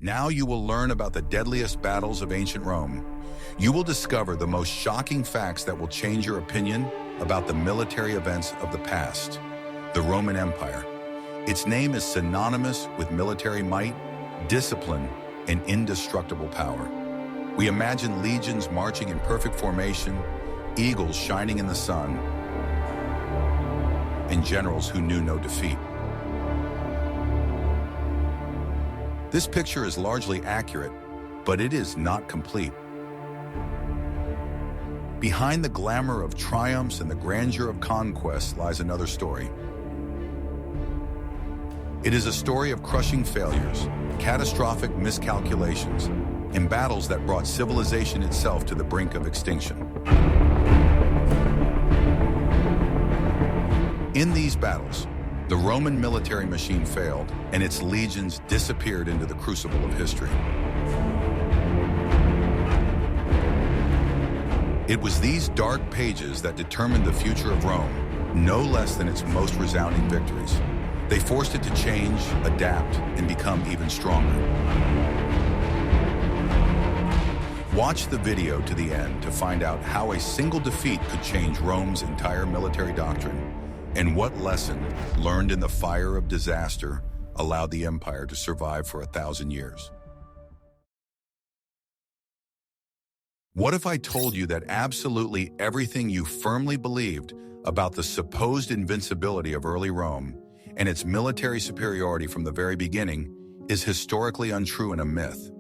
Now you will learn about the deadliest battles of ancient Rome. You will discover the most shocking facts that will change your opinion about the military events of the past. The Roman Empire. Its name is synonymous with military might, discipline, and indestructible power. We imagine legions marching in perfect formation, eagles shining in the sun, and generals who knew no defeat. This picture is largely accurate, but it is not complete. Behind the glamour of triumphs and the grandeur of conquests lies another story. It is a story of crushing failures, catastrophic miscalculations, and battles that brought civilization itself to the brink of extinction. In these battles, the Roman military machine failed, and its legions disappeared into the crucible of history. It was these dark pages that determined the future of Rome, no less than its most resounding victories. They forced it to change, adapt, and become even stronger. Watch the video to the end to find out how a single defeat could change Rome's entire military doctrine, and what lesson, learned in the fire of disaster, allowed the empire to survive for 1,000 years. What if I told you that absolutely everything you firmly believed about the supposed invincibility of early Rome and its military superiority from the very beginning is historically untrue and a myth?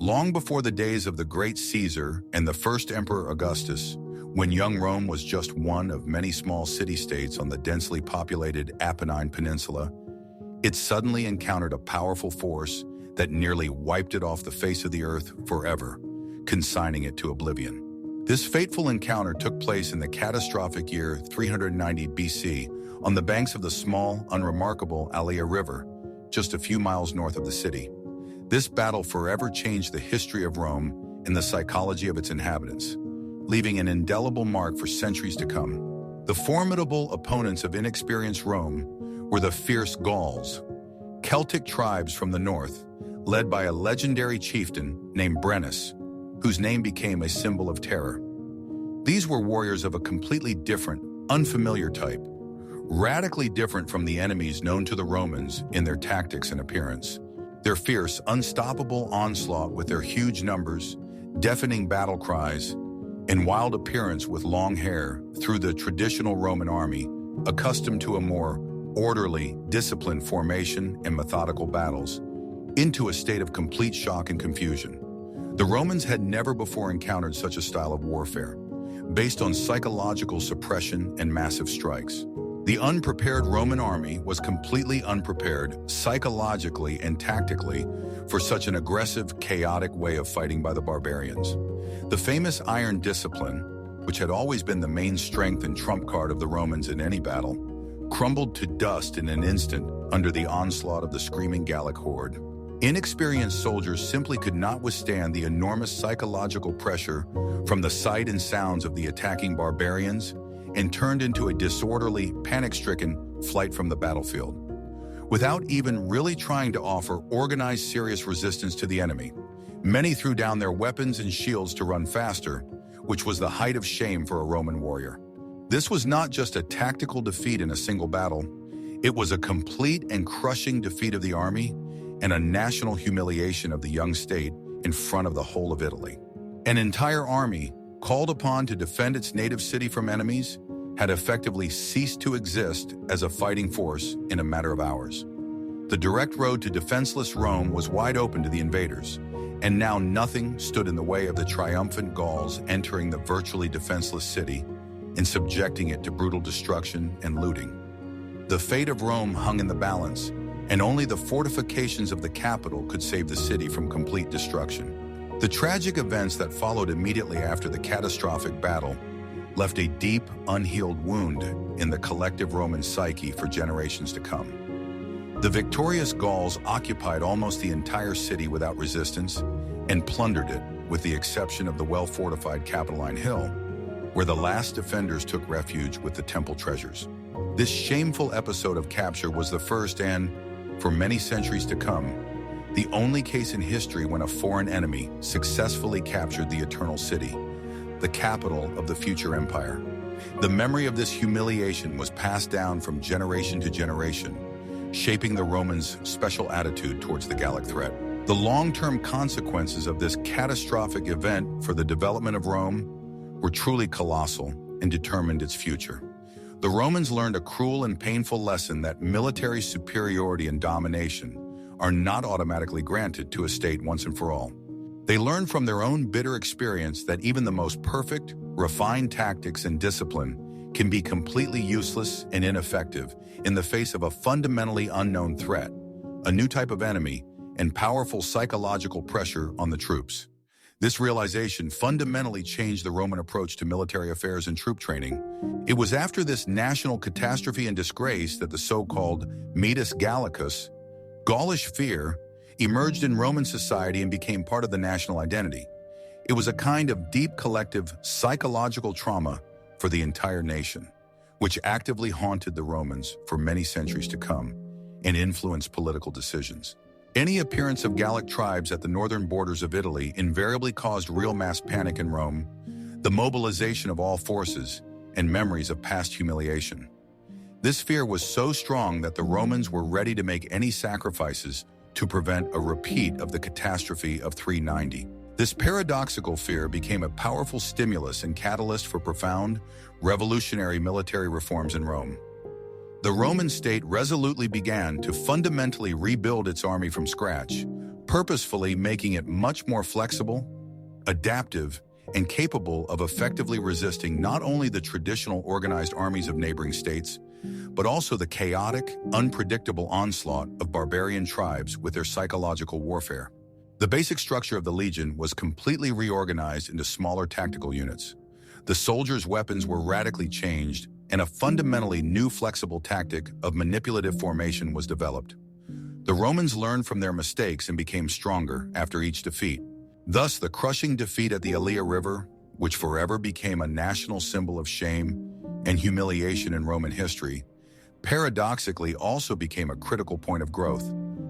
Long before the days of the great Caesar and the first Emperor Augustus, when young Rome was just one of many small city-states on the densely populated Apennine Peninsula, it suddenly encountered a powerful force that nearly wiped it off the face of the earth forever, consigning it to oblivion. This fateful encounter took place in the catastrophic year 390 BC on the banks of the small, unremarkable Allia River, just a few miles north of the city. This battle forever changed the history of Rome and the psychology of its inhabitants, leaving an indelible mark for centuries to come. The formidable opponents of inexperienced Rome were the fierce Gauls, Celtic tribes from the north, led by a legendary chieftain named Brennus, whose name became a symbol of terror. These were warriors of a completely different, unfamiliar type, radically different from the enemies known to the Romans in their tactics and appearance. Their fierce, unstoppable onslaught with their huge numbers, deafening battle cries, and wild appearance with long hair threw the traditional Roman army, accustomed to a more orderly, disciplined formation and methodical battles, into a state of complete shock and confusion. The Romans had never before encountered such a style of warfare, based on psychological suppression and massive strikes. The unprepared Roman army was completely unprepared, psychologically and tactically, for such an aggressive, chaotic way of fighting by the barbarians. The famous iron discipline, which had always been the main strength and trump card of the Romans in any battle, crumbled to dust in an instant under the onslaught of the screaming Gallic horde. Inexperienced soldiers simply could not withstand the enormous psychological pressure from the sight and sounds of the attacking barbarians and turned into a disorderly, panic-stricken flight from the battlefield. Without even really trying to offer organized, serious resistance to the enemy, many threw down their weapons and shields to run faster, which was the height of shame for a Roman warrior. This was not just a tactical defeat in a single battle, it was a complete and crushing defeat of the army and a national humiliation of the young state in front of the whole of Italy. An entire army, called upon to defend its native city from enemies, had effectively ceased to exist as a fighting force in a matter of hours. The direct road to defenseless Rome was wide open to the invaders, and now nothing stood in the way of the triumphant Gauls entering the virtually defenseless city and subjecting it to brutal destruction and looting. The fate of Rome hung in the balance, and only the fortifications of the capital could save the city from complete destruction. The tragic events that followed immediately after the catastrophic battle left a deep, unhealed wound in the collective Roman psyche for generations to come. The victorious Gauls occupied almost the entire city without resistance and plundered it, with the exception of the well-fortified Capitoline Hill, where the last defenders took refuge with the temple treasures. This shameful episode of capture was the first and, for many centuries to come, the only case in history when a foreign enemy successfully captured the Eternal City, the capital of the future empire. The memory of this humiliation was passed down from generation to generation, shaping the Romans' special attitude towards the Gallic threat. The long-term consequences of this catastrophic event for the development of Rome were truly colossal and determined its future. The Romans learned a cruel and painful lesson that military superiority and domination are not automatically granted to a state once and for all. They learned from their own bitter experience that even the most perfect, refined tactics and discipline can be completely useless and ineffective in the face of a fundamentally unknown threat, a new type of enemy, and powerful psychological pressure on the troops. This realization fundamentally changed the Roman approach to military affairs and troop training. It was after this national catastrophe and disgrace that the so-called Metus Gallicus, Gaulish fear, emerged in Roman society and became part of the national identity. It was a kind of deep collective psychological trauma for the entire nation, which actively haunted the Romans for many centuries to come and influenced political decisions. Any appearance of Gallic tribes at the northern borders of Italy invariably caused real mass panic in Rome, the mobilization of all forces, and memories of past humiliation. This fear was so strong that the Romans were ready to make any sacrifices to prevent a repeat of the catastrophe of 390. This paradoxical fear became a powerful stimulus and catalyst for profound, revolutionary military reforms in Rome. The Roman state resolutely began to fundamentally rebuild its army from scratch, purposefully making it much more flexible, adaptive, and capable of effectively resisting not only the traditional organized armies of neighboring states, but also the chaotic, unpredictable onslaught of barbarian tribes with their psychological warfare. The basic structure of the legion was completely reorganized into smaller tactical units. The soldiers' weapons were radically changed, and a fundamentally new flexible tactic of manipulative formation was developed. The Romans learned from their mistakes and became stronger after each defeat. Thus, the crushing defeat at the Allia River, which forever became a national symbol of shame and humiliation in Roman history, paradoxically also became a critical point of growth,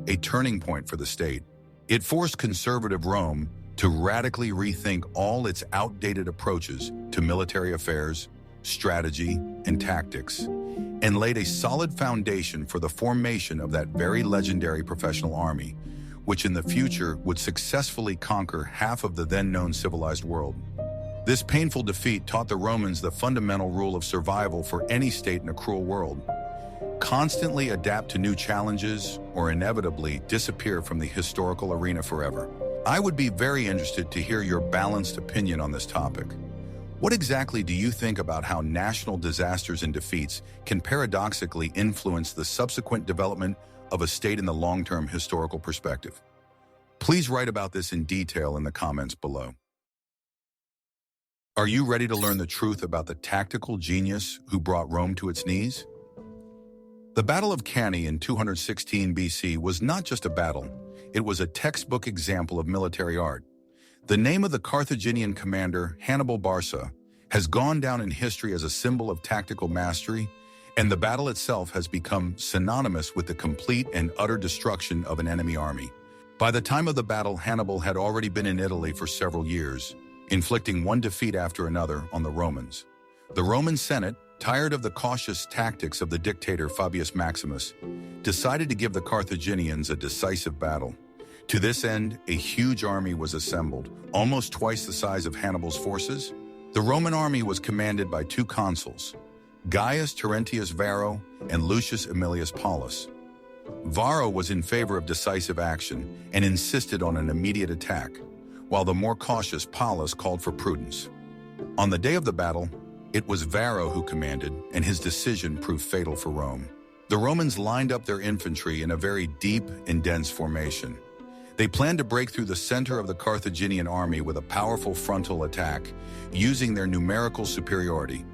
a turning point for the state. It forced conservative Rome to radically rethink all its outdated approaches to military affairs, strategy, and tactics, and laid a solid foundation for the formation of that very legendary professional army, which in the future would successfully conquer half of the then-known civilized world. This painful defeat taught the Romans the fundamental rule of survival for any state in a cruel world: constantly adapt to new challenges or inevitably disappear from the historical arena forever. I would be very interested to hear your balanced opinion on this topic. What exactly do you think about how national disasters and defeats can paradoxically influence the subsequent development of a state in the long-term historical perspective? Please write about this in detail in the comments below. Are you ready to learn the truth about the tactical genius who brought Rome to its knees? The Battle of Cannae in 216 BC was not just a battle, it was a textbook example of military art. The name of the Carthaginian commander, Hannibal Barca, has gone down in history as a symbol of tactical mastery, and the battle itself has become synonymous with the complete and utter destruction of an enemy army. By the time of the battle, Hannibal had already been in Italy for several years, inflicting one defeat after another on the Romans. The Roman Senate, tired of the cautious tactics of the dictator Fabius Maximus, decided to give the Carthaginians a decisive battle. To this end, a huge army was assembled, almost twice the size of Hannibal's forces. The Roman army was commanded by two consuls, Gaius Terentius Varro and Lucius Aemilius Paulus. Varro was in favor of decisive action and insisted on an immediate attack, while the more cautious Paulus called for prudence. On the day of the battle, it was Varro who commanded, and his decision proved fatal for Rome. The Romans lined up their infantry in a very deep and dense formation. They planned to break through the center of the Carthaginian army with a powerful frontal attack, using their numerical superiority.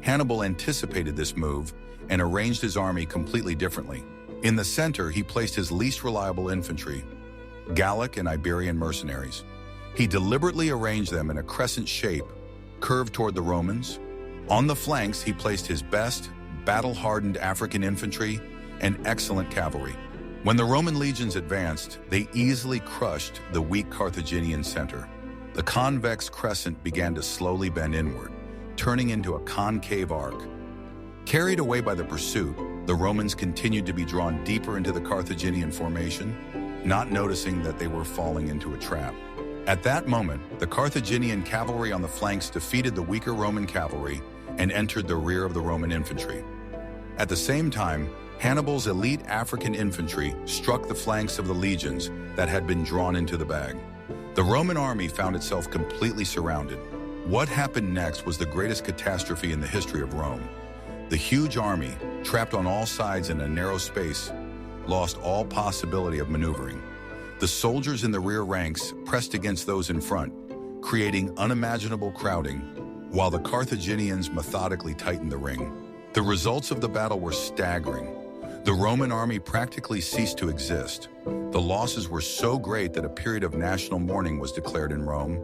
Hannibal anticipated this move and arranged his army completely differently. In the center, he placed his least reliable infantry, Gallic and Iberian mercenaries. He deliberately arranged them in a crescent shape, curved toward the Romans. On the flanks, he placed his best, battle-hardened African infantry and excellent cavalry. When the Roman legions advanced, they easily crushed the weak Carthaginian center. The convex crescent began to slowly bend inward, turning into a concave arc. Carried away by the pursuit, the Romans continued to be drawn deeper into the Carthaginian formation, not noticing that they were falling into a trap. At that moment, the Carthaginian cavalry on the flanks defeated the weaker Roman cavalry and entered the rear of the Roman infantry. At the same time, Hannibal's elite African infantry struck the flanks of the legions that had been drawn into the bag. The Roman army found itself completely surrounded. What happened next was the greatest catastrophe in the history of Rome. The huge army, trapped on all sides in a narrow space, lost all possibility of maneuvering. The soldiers in the rear ranks pressed against those in front, creating unimaginable crowding, while the Carthaginians methodically tightened the ring. The results of the battle were staggering. The Roman army practically ceased to exist. The losses were so great that a period of national mourning was declared in Rome,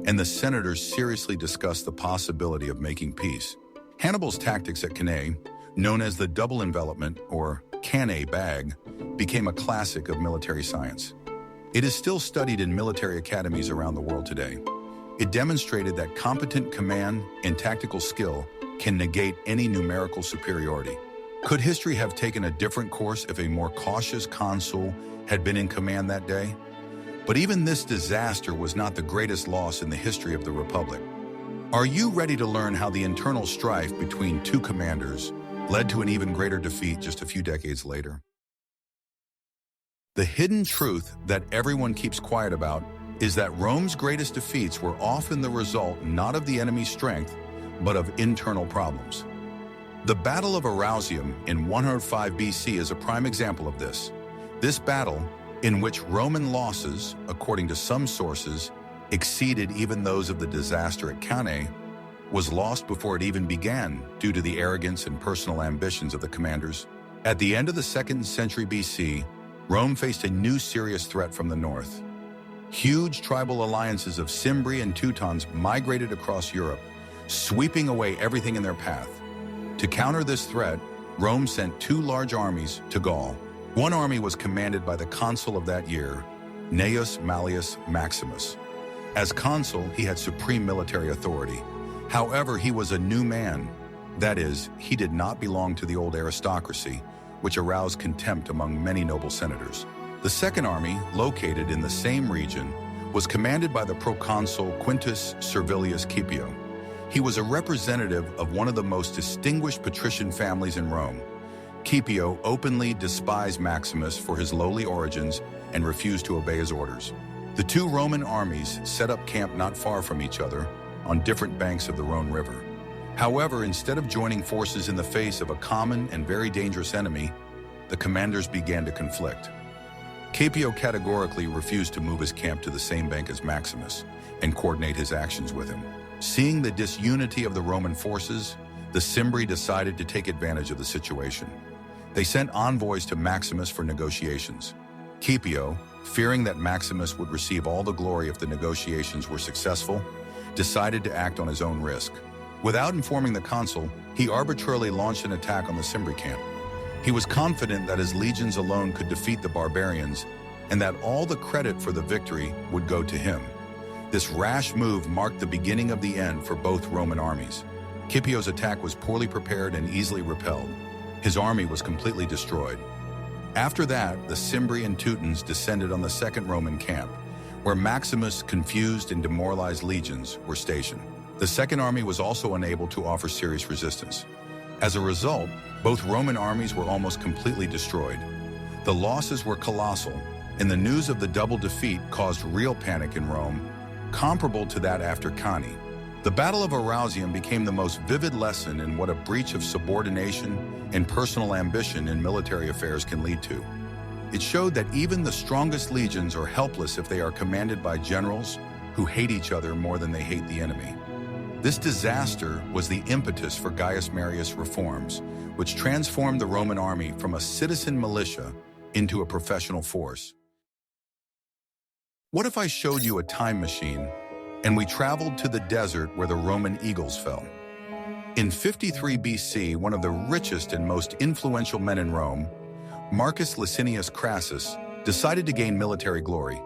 and the senators seriously discussed the possibility of making peace. Hannibal's tactics at Cannae, known as the double envelopment or Cannae bag, became a classic of military science. It is still studied in military academies around the world today. It demonstrated that competent command and tactical skill can negate any numerical superiority. Could history have taken a different course if a more cautious consul had been in command that day? But even this disaster was not the greatest loss in the history of the Republic. Are you ready to learn how the internal strife between two commanders led to an even greater defeat just a few decades later? The hidden truth that everyone keeps quiet about is that Rome's greatest defeats were often the result not of the enemy's strength, but of internal problems. The Battle of Arausio in 105 BC is a prime example of this. This battle, in which Roman losses, according to some sources, exceeded even those of the disaster at Cannae, was lost before it even began due to the arrogance and personal ambitions of the commanders. At the end of the 2nd century BC, Rome faced a new serious threat from the north. Huge tribal alliances of Cimbri and Teutons migrated across Europe, sweeping away everything in their path. To counter this threat, Rome sent two large armies to Gaul. One army was commanded by the consul of that year, Gnaeus Mallius Maximus. As consul, he had supreme military authority. However, he was a new man. That is, he did not belong to the old aristocracy, which aroused contempt among many noble senators. The second army, located in the same region, was commanded by the proconsul Quintus Servilius Scipio. He was a representative of one of the most distinguished patrician families in Rome. Scipio openly despised Maximus for his lowly origins and refused to obey his orders. The two Roman armies set up camp not far from each other on different banks of the Rhone River. However, instead of joining forces in the face of a common and very dangerous enemy, the commanders began to conflict. Scipio categorically refused to move his camp to the same bank as Maximus and coordinate his actions with him. Seeing the disunity of the Roman forces, the Cimbri decided to take advantage of the situation. They sent envoys to Maximus for negotiations. Scipio, fearing that Maximus would receive all the glory if the negotiations were successful, decided to act on his own risk. Without informing the consul, he arbitrarily launched an attack on the Cimbri camp. He was confident that his legions alone could defeat the barbarians and that all the credit for the victory would go to him. This rash move marked the beginning of the end for both Roman armies. Scipio's attack was poorly prepared and easily repelled. His army was completely destroyed. After that, the Cimbri and Teutons descended on the second Roman camp, where Maximus' confused and demoralized legions were stationed. The second army was also unable to offer serious resistance. As a result, both Roman armies were almost completely destroyed. The losses were colossal, and the news of the double defeat caused real panic in Rome, comparable to that after Cannae. The Battle of Arausio became the most vivid lesson in what a breach of subordination and personal ambition in military affairs can lead to. It showed that even the strongest legions are helpless if they are commanded by generals who hate each other more than they hate the enemy. This disaster was the impetus for Gaius Marius' reforms, which transformed the Roman army from a citizen militia into a professional force. What if I showed you a time machine and we traveled to the desert where the Roman eagles fell? In 53 BC, one of the richest and most influential men in Rome, Marcus Licinius Crassus decided to gain military glory.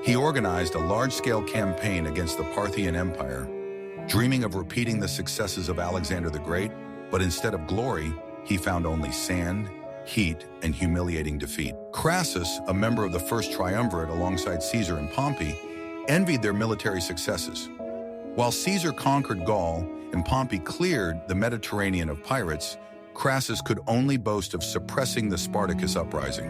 He organized a large-scale campaign against the Parthian Empire, dreaming of repeating the successes of Alexander the Great, but instead of glory, he found only sand, heat, and humiliating defeat. Crassus, a member of the first triumvirate alongside Caesar and Pompey, envied their military successes. While Caesar conquered Gaul and Pompey cleared the Mediterranean of pirates, Crassus could only boast of suppressing the Spartacus uprising.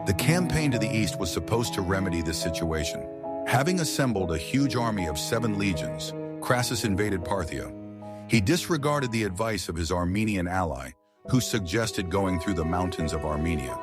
The campaign to the east was supposed to remedy this situation. Having assembled a huge army of 7 legions, Crassus invaded Parthia. He disregarded the advice of his Armenian ally, who suggested going through the mountains of Armenia.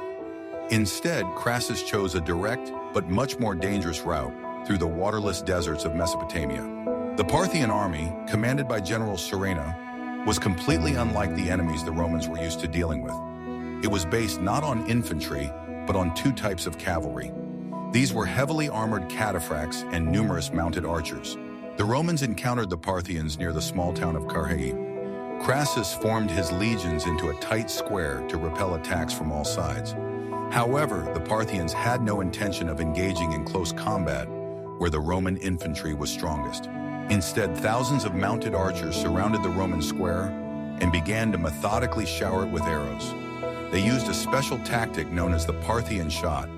Instead, Crassus chose a direct but much more dangerous route through the waterless deserts of Mesopotamia. The Parthian army, commanded by General Surena, was completely unlike the enemies the Romans were used to dealing with. It was based not on infantry, but on 2 types of cavalry. These were heavily armored cataphracts and numerous mounted archers. The Romans encountered the Parthians near the small town of Carrhae. Crassus formed his legions into a tight square to repel attacks from all sides. However, the Parthians had no intention of engaging in close combat, where the Roman infantry was strongest. Instead, thousands of mounted archers surrounded the Roman square and began to methodically shower it with arrows. They used a special tactic known as the Parthian shot.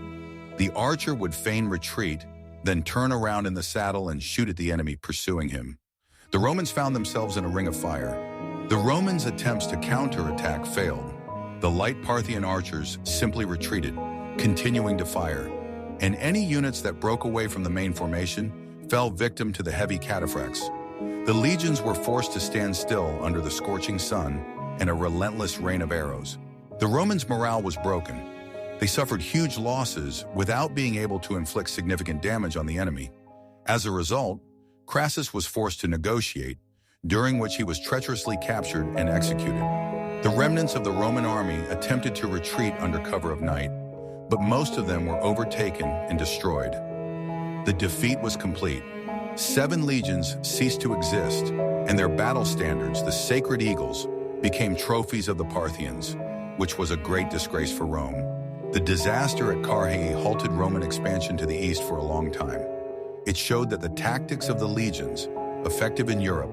The archer would feign retreat, then turn around in the saddle and shoot at the enemy pursuing him. The Romans found themselves in a ring of fire. The Romans' attempts to counterattack failed. The light Parthian archers simply retreated, continuing to fire, and any units that broke away from the main formation fell victim to the heavy cataphracts. The legions were forced to stand still under the scorching sun and a relentless rain of arrows. The Romans' morale was broken. They suffered huge losses without being able to inflict significant damage on the enemy. As a result, Crassus was forced to negotiate, during which he was treacherously captured and executed. The remnants of the Roman army attempted to retreat under cover of night, but most of them were overtaken and destroyed. The defeat was complete. 7 legions ceased to exist, and their battle standards, the sacred eagles, became trophies of the Parthians, which was a great disgrace for Rome. The disaster at Carrhae halted Roman expansion to the east for a long time. It showed that the tactics of the legions, effective in Europe,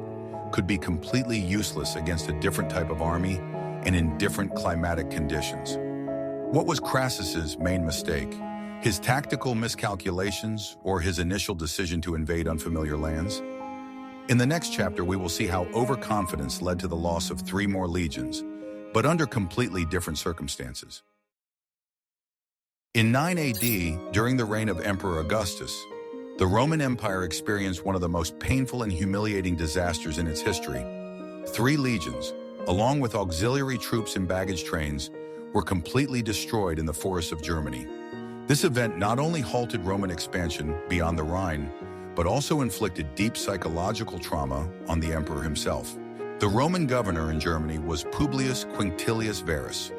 could be completely useless against a different type of army and in different climatic conditions. What was Crassus's main mistake? His tactical miscalculations or his initial decision to invade unfamiliar lands? In the next chapter, we will see how overconfidence led to the loss of 3 more legions, but under completely different circumstances. In 9 AD, during the reign of Emperor Augustus, the Roman Empire experienced one of the most painful and humiliating disasters in its history. 3 legions, along with auxiliary troops and baggage trains, were completely destroyed in the forests of Germany. This event not only halted Roman expansion beyond the Rhine, but also inflicted deep psychological trauma on the emperor himself. The Roman governor in Germany was Publius Quinctilius Varus.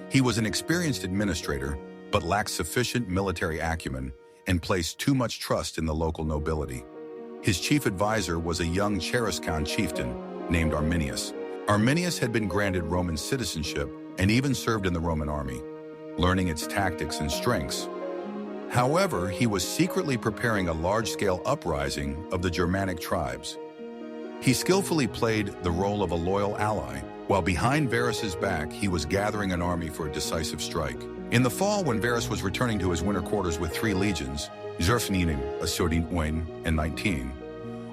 He was an experienced administrator, but lacked sufficient military acumen and placed too much trust in the local nobility. His chief advisor was a young Cheruscan chieftain named Arminius. Arminius had been granted Roman citizenship and even served in the Roman army, learning its tactics and strengths. However, he was secretly preparing a large-scale uprising of the Germanic tribes. He skillfully played the role of a loyal ally, while behind Varus's back he was gathering an army for a decisive strike. In the fall, when Varus was returning to his winter quarters with 3 legions, and 19,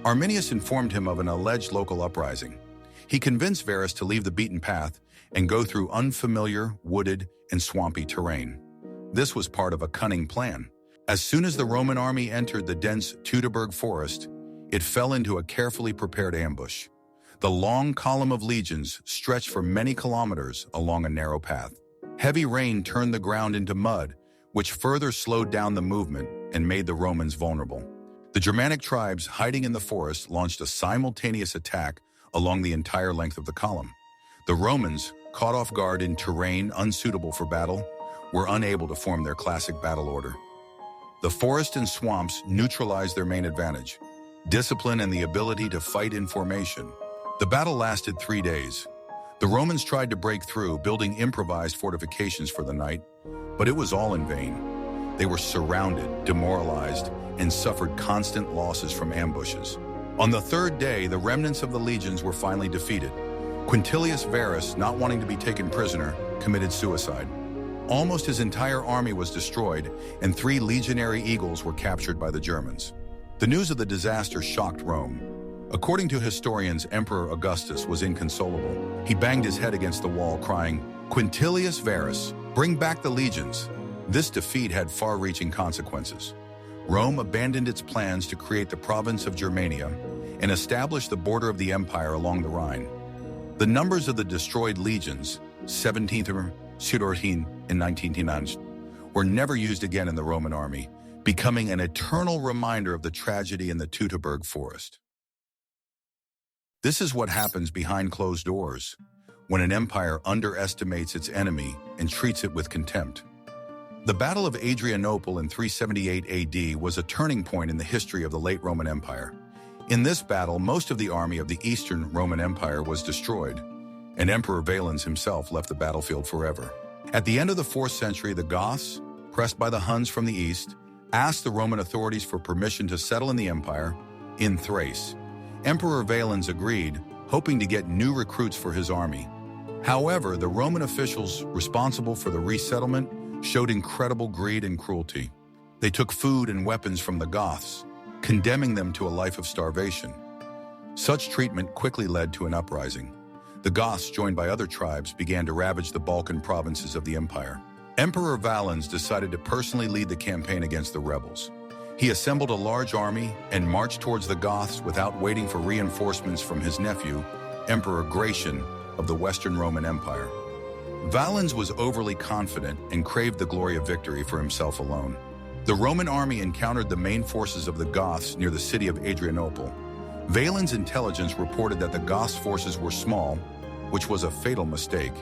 Arminius informed him of an alleged local uprising. He convinced Varus to leave the beaten path and go through unfamiliar, wooded, and swampy terrain. This was part of a cunning plan. As soon as the Roman army entered the dense Teutoburg forest, it fell into a carefully prepared ambush. The long column of legions stretched for many kilometers along a narrow path. Heavy rain turned the ground into mud, which further slowed down the movement and made the Romans vulnerable. The Germanic tribes hiding in the forest launched a simultaneous attack along the entire length of the column. The Romans, caught off guard in terrain unsuitable for battle, were unable to form their classic battle order. The forest and swamps neutralized their main advantage, discipline and the ability to fight in formation. The battle lasted 3 days. The Romans tried to break through, building improvised fortifications for the night, But it was all in vain. They were surrounded, demoralized, and suffered constant losses from ambushes. On the third day, the remnants of the legions were finally defeated. Quintilius Varus, not wanting to be taken prisoner, committed suicide. Almost his entire army was destroyed, and 3 legionary eagles were captured by the Germans. The news of the disaster shocked Rome. According to historians, Emperor Augustus was inconsolable. He banged his head against the wall, crying, "Quintilius Varus, bring back the legions." This defeat had far-reaching consequences. Rome abandoned its plans to create the province of Germania and establish the border of the empire along the Rhine. The numbers of the destroyed legions, 17 in 1909, were never used again in the Roman army, becoming an eternal reminder of the tragedy in the Teutoburg forest. This is what happens behind closed doors, when an empire underestimates its enemy and treats it with contempt. The Battle of Adrianople in 378 AD was a turning point in the history of the late Roman Empire. In this battle, most of the army of the Eastern Roman Empire was destroyed, and Emperor Valens himself left the battlefield forever. At the end of the 4th century, the Goths, pressed by the Huns from the east, asked the Roman authorities for permission to settle in the empire, in Thrace. Emperor Valens agreed, hoping to get new recruits for his army. However, the Roman officials responsible for the resettlement showed incredible greed and cruelty. They took food and weapons from the Goths, condemning them to a life of starvation. Such treatment quickly led to an uprising. The Goths, joined by other tribes, began to ravage the Balkan provinces of the empire. Emperor Valens decided to personally lead the campaign against the rebels. He assembled a large army and marched towards the Goths without waiting for reinforcements from his nephew, Emperor Gratian of the Western Roman Empire. Valens was overly confident and craved the glory of victory for himself alone. The Roman army encountered the main forces of the Goths near the city of Adrianople. Valens' intelligence reported that the Goths' forces were small, which was a fatal mistake.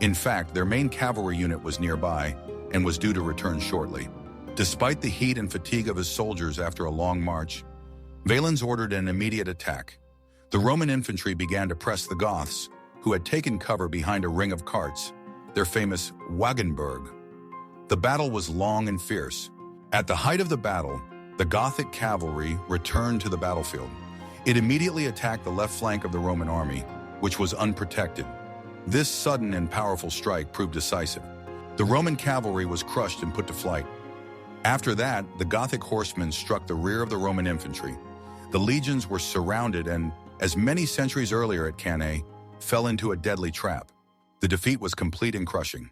In fact, their main cavalry unit was nearby and was due to return shortly. Despite the heat and fatigue of his soldiers after a long march, Valens ordered an immediate attack. The Roman infantry began to press the Goths, who had taken cover behind a ring of carts, their famous Wagenburg. The battle was long and fierce. At the height of the battle, the Gothic cavalry returned to the battlefield. It immediately attacked the left flank of the Roman army, which was unprotected. This sudden and powerful strike proved decisive. The Roman cavalry was crushed and put to flight. After that, the Gothic horsemen struck the rear of the Roman infantry. The legions were surrounded and, as many centuries earlier at Cannae, fell into a deadly trap. The defeat was complete and crushing.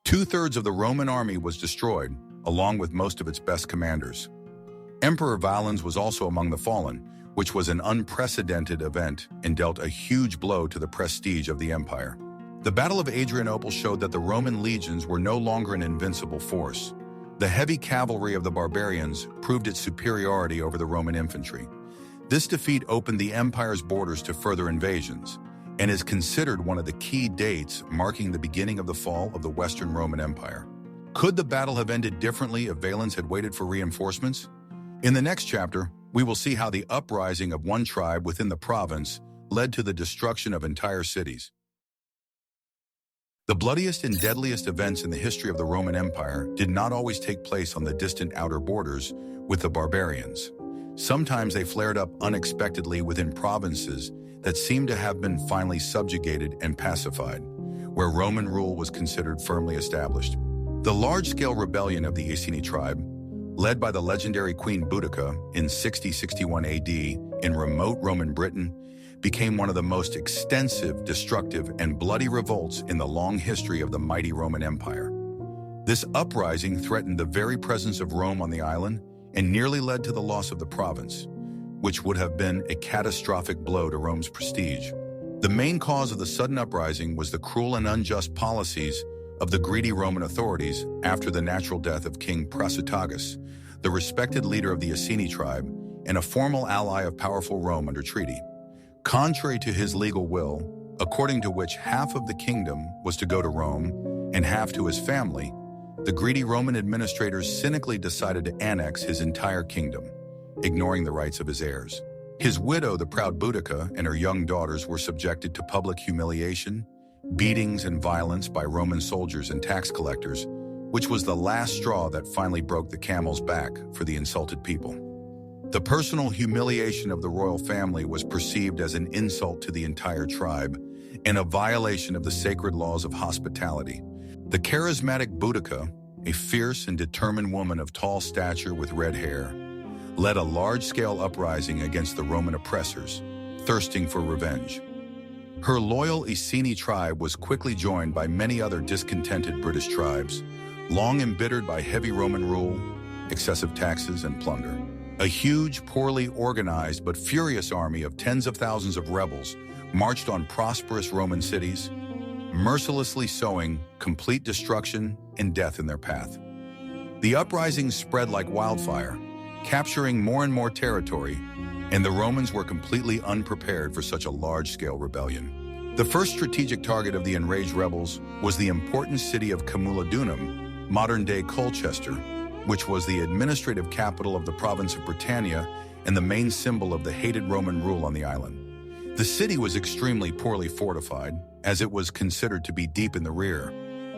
2/3 of the Roman army was destroyed, along with most of its best commanders. Emperor Valens was also among the fallen, which was an unprecedented event and dealt a huge blow to the prestige of the empire. The Battle of Adrianople showed that the Roman legions were no longer an invincible force. The heavy cavalry of the barbarians proved its superiority over the Roman infantry. This defeat opened the empire's borders to further invasions, and is considered one of the key dates marking the beginning of the fall of the Western Roman Empire. Could the battle have ended differently if Valens had waited for reinforcements? In the next chapter, we will see how the uprising of one tribe within the province led to the destruction of entire cities. The bloodiest and deadliest events in the history of the Roman Empire did not always take place on the distant outer borders with the barbarians. Sometimes they flared up unexpectedly within provinces that seemed to have been finally subjugated and pacified, where Roman rule was considered firmly established. The large-scale rebellion of the Iceni tribe, led by the legendary Queen Boudica in 60-61 AD in remote Roman Britain, became one of the most extensive, destructive, and bloody revolts in the long history of the mighty Roman Empire. This uprising threatened the very presence of Rome on the island and nearly led to the loss of the province, which would have been a catastrophic blow to Rome's prestige. The main cause of the sudden uprising was the cruel and unjust policies of the greedy Roman authorities after the natural death of King Prasutagus, the respected leader of the Iceni tribe and a formal ally of powerful Rome under treaty. Contrary to his legal will, according to which half of the kingdom was to go to Rome and half to his family, the greedy Roman administrators cynically decided to annex his entire kingdom, ignoring the rights of his heirs. His widow, the proud Boudica, and her young daughters were subjected to public humiliation, beatings, and violence by Roman soldiers and tax collectors, which was the last straw that finally broke the camel's back for the insulted people. The personal humiliation of the royal family was perceived as an insult to the entire tribe and a violation of the sacred laws of hospitality. The charismatic Boudica, a fierce and determined woman of tall stature with red hair, led a large-scale uprising against the Roman oppressors, thirsting for revenge. Her loyal Iceni tribe was quickly joined by many other discontented British tribes, long embittered by heavy Roman rule, excessive taxes, and plunder. A huge, poorly organized but furious army of tens of thousands of rebels marched on prosperous Roman cities, mercilessly sowing complete destruction and death in their path. The uprising spread like wildfire, capturing more and more territory, and the Romans were completely unprepared for such a large-scale rebellion. The first strategic target of the enraged rebels was the important city of Camulodunum, modern-day Colchester, which was the administrative capital of the province of Britannia and the main symbol of the hated Roman rule on the island. The city was extremely poorly fortified, as it was considered to be deep in the rear,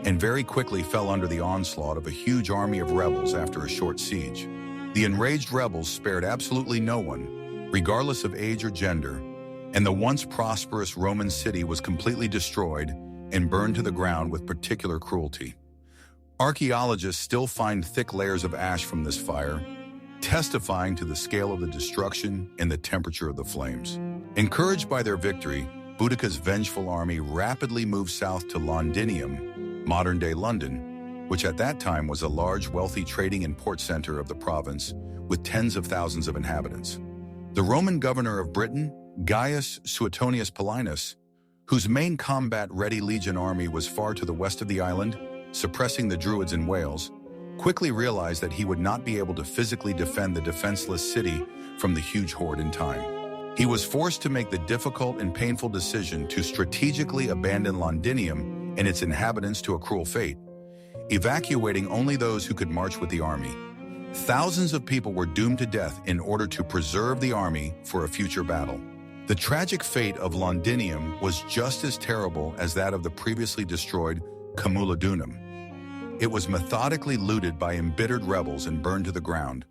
and very quickly fell under the onslaught of a huge army of rebels after a short siege. The enraged rebels spared absolutely no one, regardless of age or gender, and the once prosperous Roman city was completely destroyed and burned to the ground with particular cruelty. Archaeologists still find thick layers of ash from this fire, testifying to the scale of the destruction and the temperature of the flames. Encouraged by their victory, Boudica's vengeful army rapidly moved south to Londinium, modern-day London, which at that time was a large, wealthy trading and port center of the province with tens of thousands of inhabitants. The Roman governor of Britain, Gaius Suetonius Paulinus, whose main combat-ready legion army was far to the west of the island, suppressing the Druids in Wales, quickly realized that he would not be able to physically defend the defenseless city from the huge horde in time. He was forced to make the difficult and painful decision to strategically abandon Londinium and its inhabitants to a cruel fate, evacuating only those who could march with the army. Thousands of people were doomed to death in order to preserve the army for a future battle. The tragic fate of Londinium was just as terrible as that of the previously destroyed Camulodunum. It was methodically looted by embittered rebels and burned to the ground,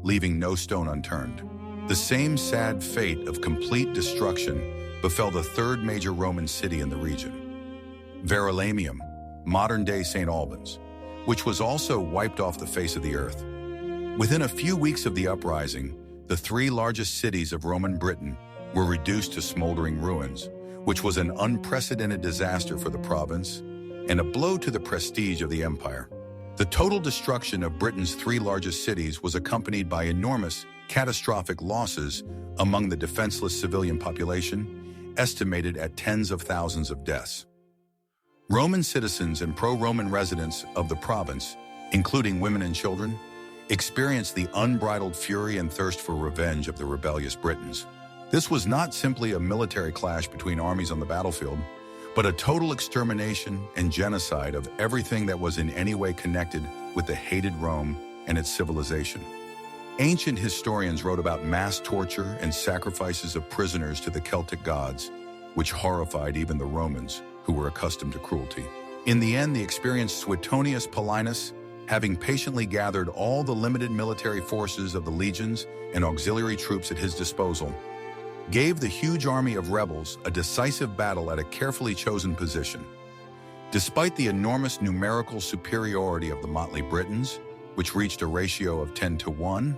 leaving no stone unturned. The same sad fate of complete destruction befell the third major Roman city in the region, Verulamium, modern-day St. Albans, which was also wiped off the face of the earth. Within a few weeks of the uprising, the three largest cities of Roman Britain were reduced to smoldering ruins, which was an unprecedented disaster for the province and a blow to the prestige of the empire. The total destruction of Britain's three largest cities was accompanied by enormous, catastrophic losses among the defenseless civilian population, estimated at tens of thousands of deaths. Roman citizens and pro-Roman residents of the province, including women and children, experienced the unbridled fury and thirst for revenge of the rebellious Britons. This was not simply a military clash between armies on the battlefield, but a total extermination and genocide of everything that was in any way connected with the hated Rome and its civilization. Ancient historians wrote about mass torture and sacrifices of prisoners to the Celtic gods, which horrified even the Romans, who were accustomed to cruelty. In the end, the experienced Suetonius Paulinus, having patiently gathered all the limited military forces of the legions and auxiliary troops at his disposal, gave the huge army of rebels a decisive battle at a carefully chosen position. Despite the enormous numerical superiority of the motley Britons, which reached a ratio of 10-1,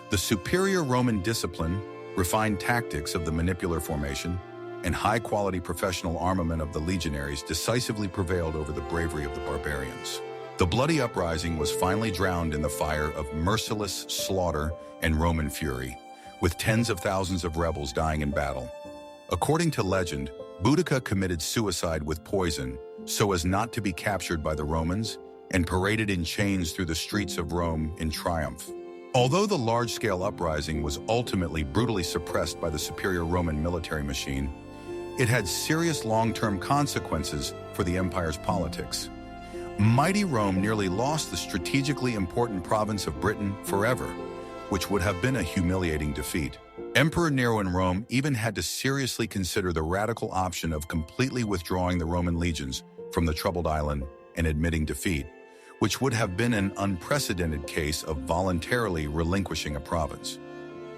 the superior Roman discipline, refined tactics of the manipular formation, and high-quality professional armament of the legionaries decisively prevailed over the bravery of the barbarians. The bloody uprising was finally drowned in the fire of merciless slaughter and Roman fury, with tens of thousands of rebels dying in battle. According to legend, Boudica committed suicide with poison so as not to be captured by the Romans and paraded in chains through the streets of Rome in triumph. Although the large-scale uprising was ultimately brutally suppressed by the superior Roman military machine, it had serious long-term consequences for the empire's politics. Mighty Rome nearly lost the strategically important province of Britain forever, which would have been a humiliating defeat. Emperor Nero in Rome even had to seriously consider the radical option of completely withdrawing the Roman legions from the troubled island and admitting defeat, which would have been an unprecedented case of voluntarily relinquishing a province.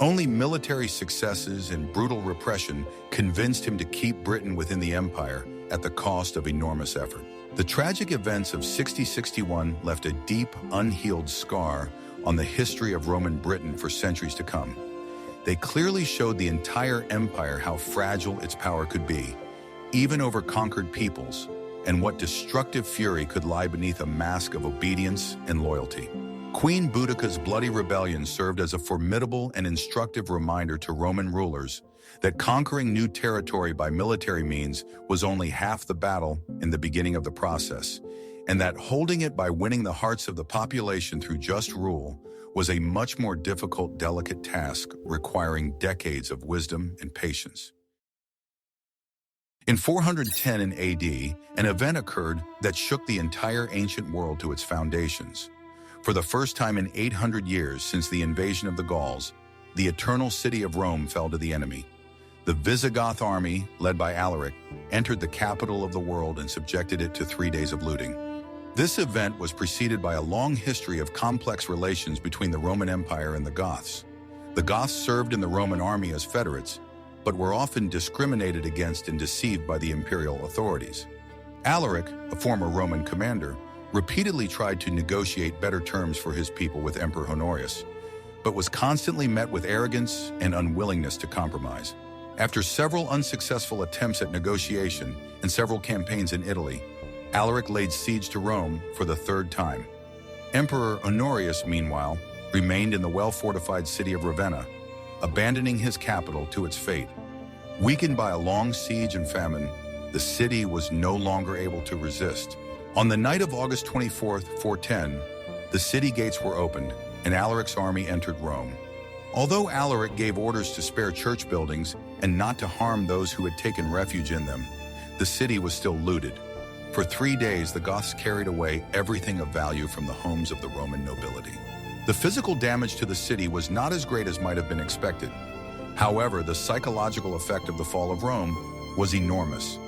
Only military successes and brutal repression convinced him to keep Britain within the empire at the cost of enormous effort. The tragic events of 6061 left a deep, unhealed scar on the history of Roman Britain for centuries to come. They clearly showed the entire empire how fragile its power could be, even over conquered peoples, and what destructive fury could lie beneath a mask of obedience and loyalty. Queen Boudica's bloody rebellion served as a formidable and instructive reminder to Roman rulers that conquering new territory by military means was only half the battle in the beginning of the process, and that holding it by winning the hearts of the population through just rule was a much more difficult, delicate task requiring decades of wisdom and patience. In 410 in AD, an event occurred that shook the entire ancient world to its foundations. For the first time in 800 years since the invasion of the Gauls, the eternal city of Rome fell to the enemy. The Visigoth army, led by Alaric, entered the capital of the world and subjected it to 3 days of looting. This event was preceded by a long history of complex relations between the Roman Empire and the Goths. The Goths served in the Roman army as federates, but were often discriminated against and deceived by the imperial authorities. Alaric, a former Roman commander, repeatedly tried to negotiate better terms for his people with Emperor Honorius, but was constantly met with arrogance and unwillingness to compromise. After several unsuccessful attempts at negotiation and several campaigns in Italy, Alaric laid siege to Rome for the third time. Emperor Honorius, meanwhile, remained in the well-fortified city of Ravenna, abandoning his capital to its fate. Weakened by a long siege and famine, the city was no longer able to resist. On the night of August 24th, 410, the city gates were opened, and Alaric's army entered Rome. Although Alaric gave orders to spare church buildings and not to harm those who had taken refuge in them, the city was still looted. For 3 days, the Goths carried away everything of value from the homes of the Roman nobility. The physical damage to the city was not as great as might have been expected. However, the psychological effect of the fall of Rome was enormous.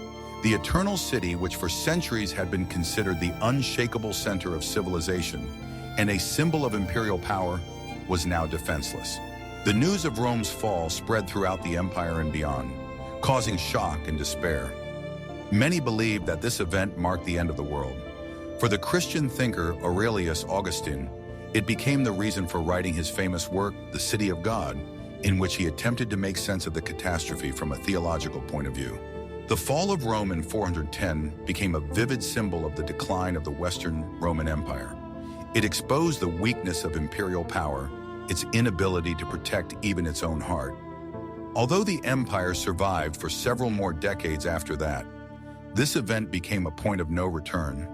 The eternal city, which for centuries had been considered the unshakable center of civilization and a symbol of imperial power, was now defenseless. The news of Rome's fall spread throughout the empire and beyond, causing shock and despair. Many believed that this event marked the end of the world. For the Christian thinker Aurelius Augustine, it became the reason for writing his famous work, The City of God, in which he attempted to make sense of the catastrophe from a theological point of view. The fall of Rome in 410 became a vivid symbol of the decline of the Western Roman Empire. It exposed the weakness of imperial power, its inability to protect even its own heart. Although the empire survived for several more decades after that, this event became a point of no return,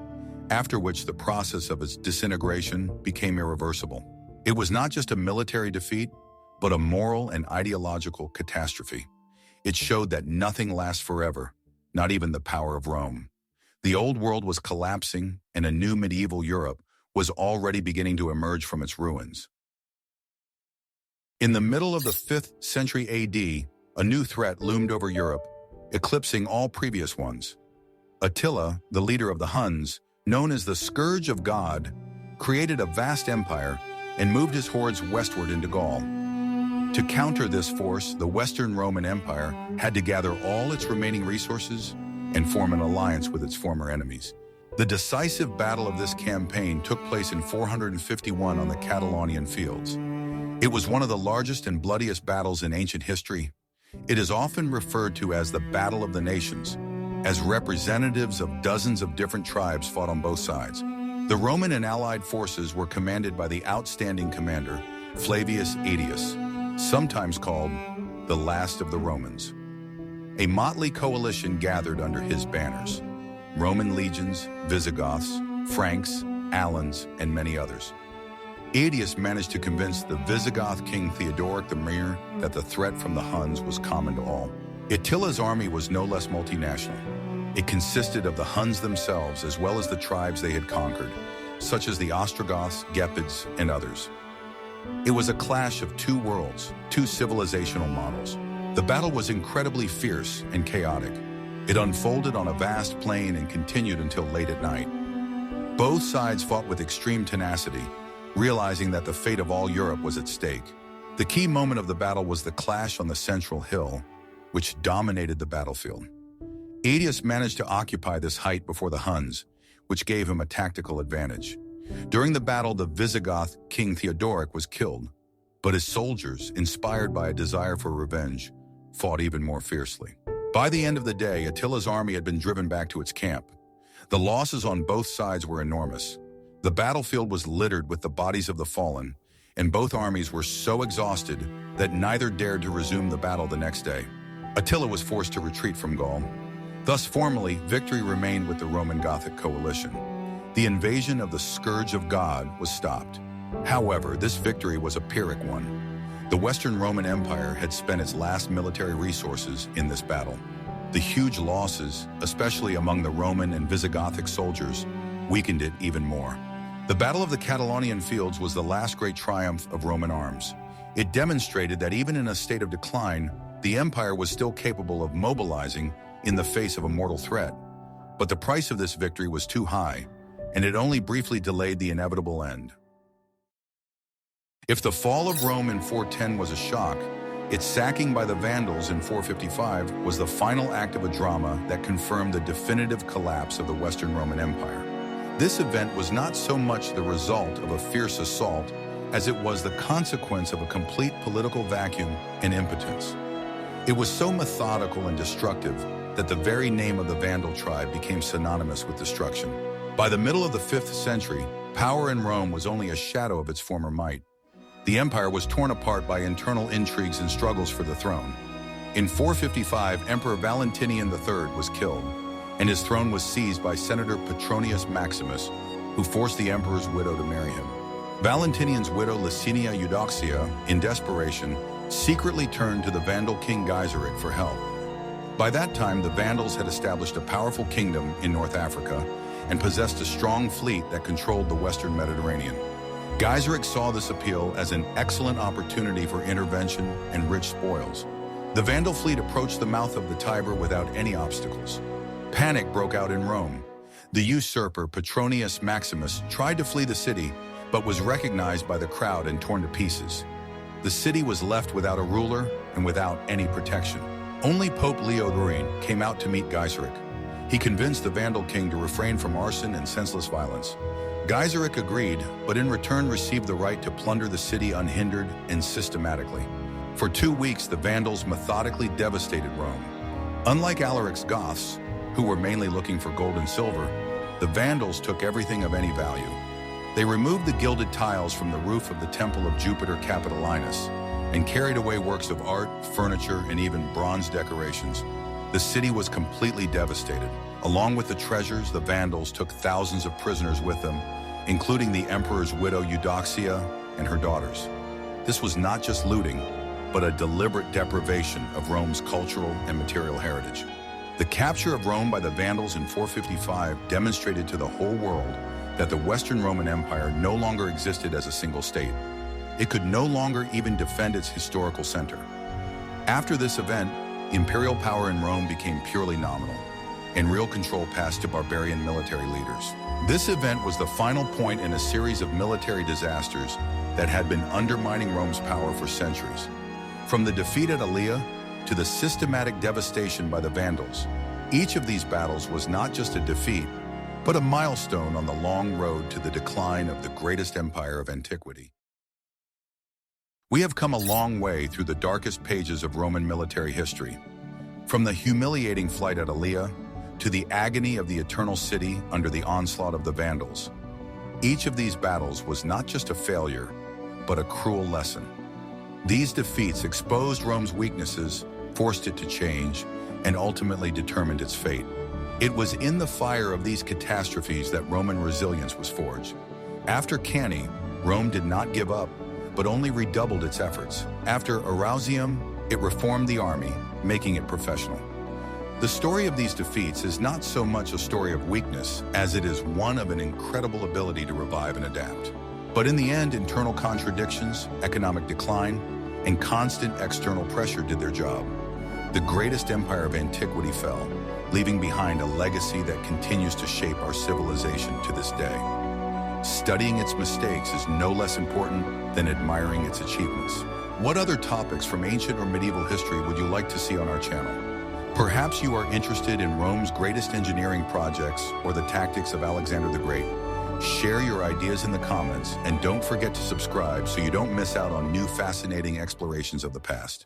after which the process of its disintegration became irreversible. It was not just a military defeat, but a moral and ideological catastrophe. It showed that nothing lasts forever, not even the power of Rome. The old world was collapsing, and a new medieval Europe was already beginning to emerge from its ruins. In the middle of the 5th century AD, a new threat loomed over Europe, eclipsing all previous ones. Attila, the leader of the Huns, known as the Scourge of God, created a vast empire and moved his hordes westward into Gaul. To counter this force, the Western Roman Empire had to gather all its remaining resources and form an alliance with its former enemies. The decisive battle of this campaign took place in 451 on the Catalanian Fields. It was one of the largest and bloodiest battles in ancient history. It is often referred to as the Battle of the Nations, as representatives of dozens of different tribes fought on both sides. The Roman and allied forces were commanded by the outstanding commander, Flavius Aetius, sometimes called the last of the Romans. A motley coalition gathered under his banners: Roman legions, Visigoths, Franks, Alans, and many others. Aetius managed to convince the Visigoth king Theodoric the Mere that the threat from the Huns was common to all. Attila's army was no less multinational. It consisted of the Huns themselves as well as the tribes they had conquered, such as the Ostrogoths, Gepids, and others. It was a clash of two worlds, two civilizational models. The battle was incredibly fierce and chaotic. It unfolded on a vast plain and continued until late at night. Both sides fought with extreme tenacity, realizing that the fate of all Europe was at stake. The key moment of the battle was the clash on the central hill, which dominated the battlefield. Aetius managed to occupy this height before the Huns, which gave him a tactical advantage. During the battle, the Visigoth king Theodoric was killed, but his soldiers, inspired by a desire for revenge, fought even more fiercely. By the end of the day, Attila's army had been driven back to its camp. The losses on both sides were enormous. The battlefield was littered with the bodies of the fallen, and both armies were so exhausted that neither dared to resume the battle the next day. Attila was forced to retreat from Gaul. Thus, formally, victory remained with the Roman Gothic coalition. The invasion of the Scourge of God was stopped. However, this victory was a Pyrrhic one. The Western Roman Empire had spent its last military resources in this battle. The huge losses, especially among the Roman and Visigothic soldiers, weakened it even more. The Battle of the Catalanian Fields was the last great triumph of Roman arms. It demonstrated that even in a state of decline, the empire was still capable of mobilizing in the face of a mortal threat. But the price of this victory was too high, and it only briefly delayed the inevitable end. If the fall of Rome in 410 was a shock, its sacking by the Vandals in 455 was the final act of a drama that confirmed the definitive collapse of the Western Roman Empire. This event was not so much the result of a fierce assault as it was the consequence of a complete political vacuum and impotence. It was so methodical and destructive that the very name of the Vandal tribe became synonymous with destruction. By the middle of the 5th century, power in Rome was only a shadow of its former might. The empire was torn apart by internal intrigues and struggles for the throne. In 455, Emperor Valentinian III was killed, and his throne was seized by Senator Petronius Maximus, who forced the emperor's widow to marry him. Valentinian's widow Licinia Eudoxia, in desperation, secretly turned to the Vandal king Gaiseric for help. By that time, the Vandals had established a powerful kingdom in North Africa and possessed a strong fleet that controlled the Western Mediterranean. Gaiseric saw this appeal as an excellent opportunity for intervention and rich spoils. The Vandal fleet approached the mouth of the Tiber without any obstacles. Panic broke out in Rome. The usurper Petronius Maximus tried to flee the city, but was recognized by the crowd and torn to pieces. The city was left without a ruler and without any protection. Only Pope Leo XIII came out to meet Gaiseric. He convinced the Vandal king to refrain from arson and senseless violence. Gaiseric agreed, but in return received the right to plunder the city unhindered and systematically. For 2 weeks, the Vandals methodically devastated Rome. Unlike Alaric's Goths, who were mainly looking for gold and silver, the Vandals took everything of any value. They removed the gilded tiles from the roof of the temple of Jupiter Capitolinus and carried away works of art, furniture, and even bronze decorations. The city was completely devastated. Along with the treasures, the Vandals took thousands of prisoners with them, including the emperor's widow Eudoxia and her daughters. This was not just looting, but a deliberate deprivation of Rome's cultural and material heritage. The capture of Rome by the Vandals in 455 demonstrated to the whole world that the Western Roman Empire no longer existed as a single state. It could no longer even defend its historical center. After this event, imperial power in Rome became purely nominal, and real control passed to barbarian military leaders. This event was the final point in a series of military disasters that had been undermining Rome's power for centuries. From the defeat at Allia to the systematic devastation by the Vandals, each of these battles was not just a defeat, but a milestone on the long road to the decline of the greatest empire of antiquity. We have come a long way through the darkest pages of Roman military history, from the humiliating flight at Allia to the agony of the Eternal City under the onslaught of the Vandals. Each of these battles was not just a failure, but a cruel lesson. These defeats exposed Rome's weaknesses, forced it to change, and ultimately determined its fate. It was in the fire of these catastrophes that Roman resilience was forged. After Cannae, Rome did not give up, but only redoubled its efforts. After Arausio, it reformed the army, making it professional. The story of these defeats is not so much a story of weakness as it is one of an incredible ability to revive and adapt. But in the end, internal contradictions, economic decline, and constant external pressure did their job. The greatest empire of antiquity fell, leaving behind a legacy that continues to shape our civilization to this day. Studying its mistakes is no less important than admiring its achievements. What other topics from ancient or medieval history would you like to see on our channel? Perhaps you are interested in Rome's greatest engineering projects or the tactics of Alexander the Great. Share your ideas in the comments and don't forget to subscribe so you don't miss out on new fascinating explorations of the past.